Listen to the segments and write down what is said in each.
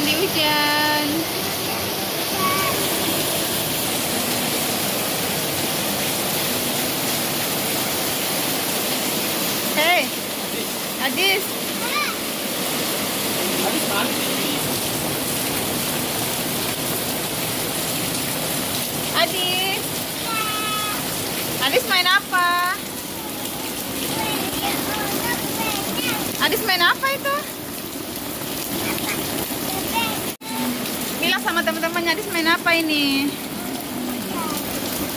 mandi hujan. Hei, Adis. Habis mandi. Adis. Adis main apa? Adis main apa itu? Bilang sama teman-temannya, Adis main apa ini?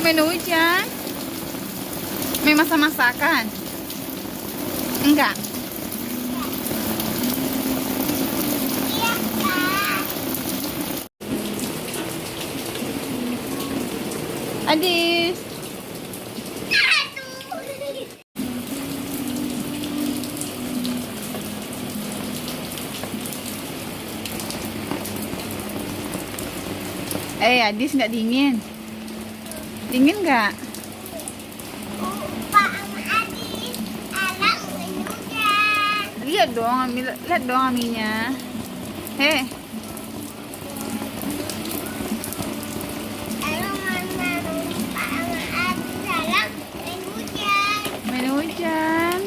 Main hujan? Main masak-masakan? Enggak. Adis. Adis nggak dingin? Dingin nggak? Lihat dong, lihat dong aminya. Main hujan.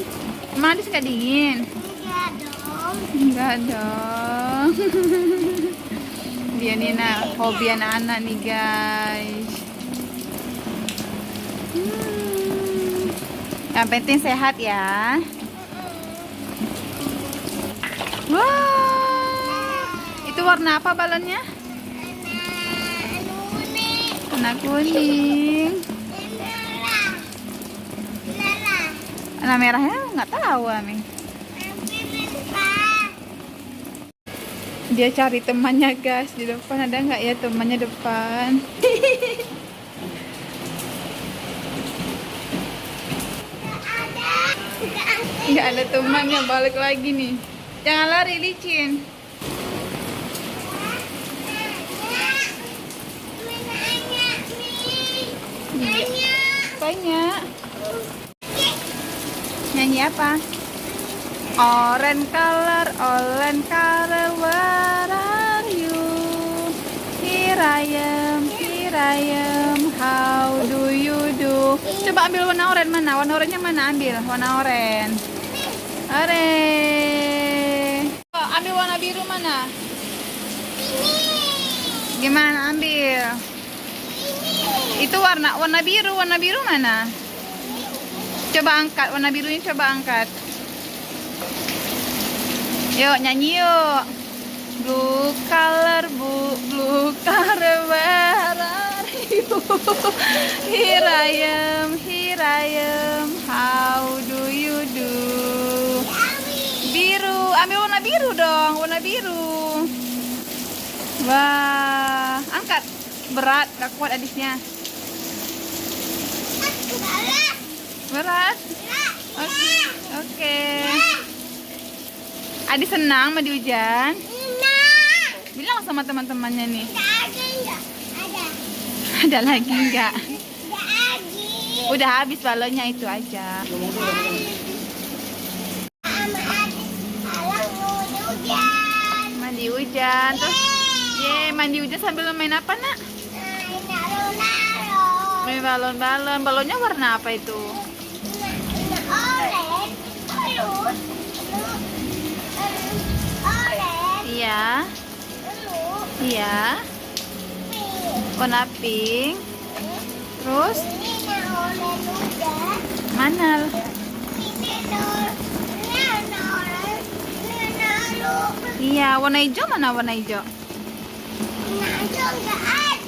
Emang Adis nggak dingin? Enggak dong. Dia nih hobi anak-anak nih guys. Yang penting sehat ya. Wow, itu warna apa balonnya? Warna kuning. Warna merahnya nggak tahu Ami. Dia cari temannya guys di depan, ada nggak ya temannya depan? Nggak ada temannya, balik lagi nih. Jangan lari licin. Banyak. Nyanyi apa? Orange color, where are you? Here I am, how do you do? Coba ambil warna oranye mana? Warna oranye mana? Ambil warna oranye. Ambil warna biru mana? Gimana ambil? Itu warna biru mana? Coba angkat warna birunya, coba angkat. Yuk nyanyi yuk. Blue color, where are you? Here I am, how do you do? Biru, ambil warna biru dong, warna biru. Wah, angkat. Berat, gak kuat Adisnya. Berat? Oke. Adis senang mandi hujan? Bilang sama teman-temannya nih. Ada lagi enggak? Udah habis balonnya itu aja. Mandi hujan terus. Mandi hujan sambil main apa nak? Main balon-balon. Balonnya warna apa itu? Iya. Iya. Warna pink. Terus? Mana? Iya, warna hijau mana warna hijau?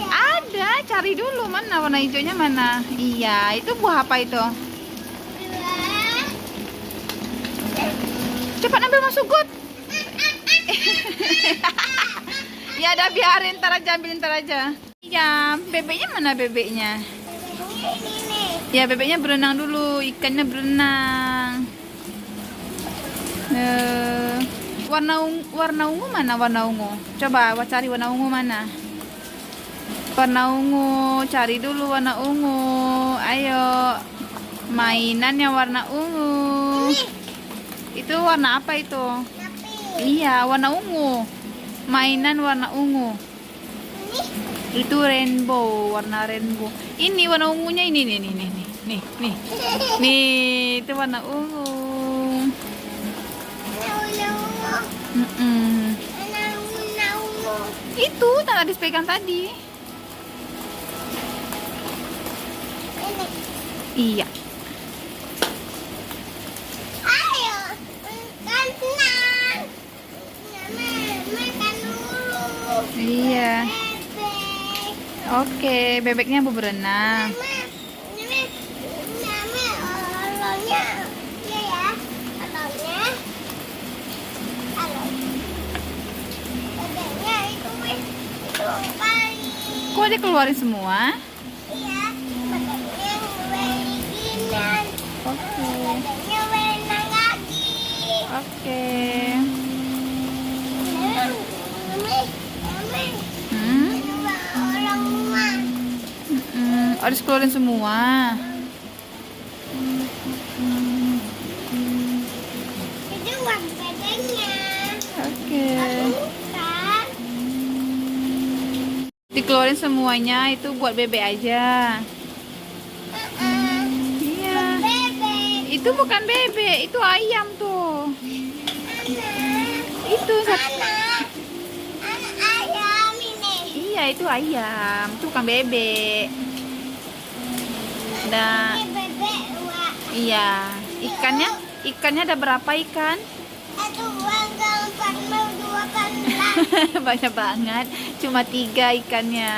Ada, cari dulu mana warna hijaunya mana? Iya, itu buah apa itu? Cepat ambil masuk got. Ya udah biarin, ntar aja ambilin, ntar aja. Ya, bebeknya mana bebeknya? Ya bebeknya berenang dulu, ikannya berenang. Warna ungu mana warna ungu? Coba cari warna ungu mana? Warna ungu, cari dulu warna ungu. Ayo, mainannya warna ungu. Itu warna apa itu? Iya, warna ungu. mainan warna ungu. Itu rainbow, warna rainbow. Ini warna ungunya ini nih. Nih, itu warna ungu. Itu tadi pegang tadi. Iya. Ayo, makan. Makan dulu. Iya. Bebek. Oke, bebeknya mau berenang. Olonya. Iya ya. Olonya. Bebeknya itu paling. Kok dia keluarin semua? Iya, bebeknya belikinan. Oke. Bebeknya berenang lagi. Oke. Hmm? Orang rumah. Harus keluarin semua. Itu buat bedanya. Oke. Bukan. Dikeluarin semuanya itu buat bebek aja. Iya. Bebek. Itu bukan bebek, itu ayam tuh. Itu Anak ayam ini. Iya, itu ayam. Itu bukan bebek. Ada Ini bebek, Wak. iya. Ikannya ada berapa ikan? 1, 2, 3, 4, 5, 2, 8. Banyak banget. Cuma 3 ikannya.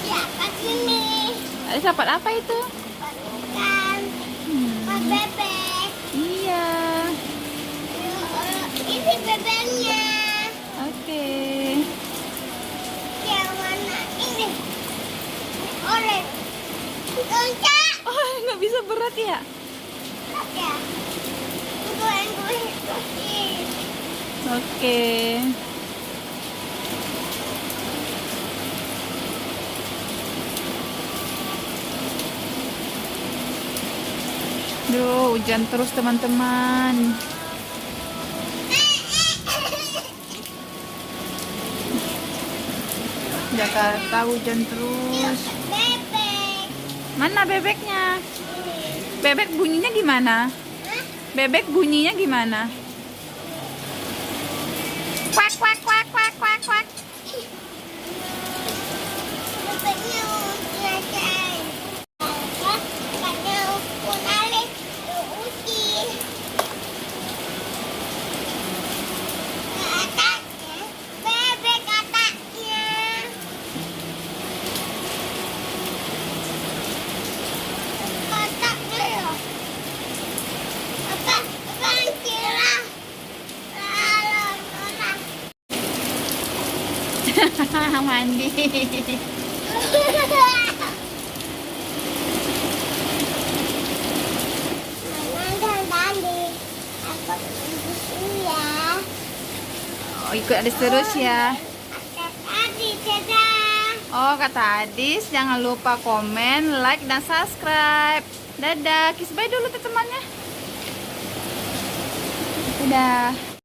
Ya, pas ini. Ada dapat apa itu? Ikan. Pas bebek. Iya. Ini bebeknya. Oke. Yang mana ini? Orange. Loncat. Oh, nggak bisa berat ya? Ya. Itu yang gue ikutin. Oke. Duh, hujan terus teman-teman. Jakarta hujan terus. Bebek. Mana bebeknya? Bebek bunyinya gimana? Bebek bunyinya gimana? Kuak kuak kuak kuak kuak kuak. Bebeknya selesai. Bebeknya menarik. Uji. Ataknya. Bebek ataknya. Ataknya ya. Atak. Kancirah. Mandi. Oh, ikut Adis terus ya. Oh, kata Adis, jangan lupa komen, like, dan subscribe. Dadah, kiss bye dulu teman-temannya. Dadah.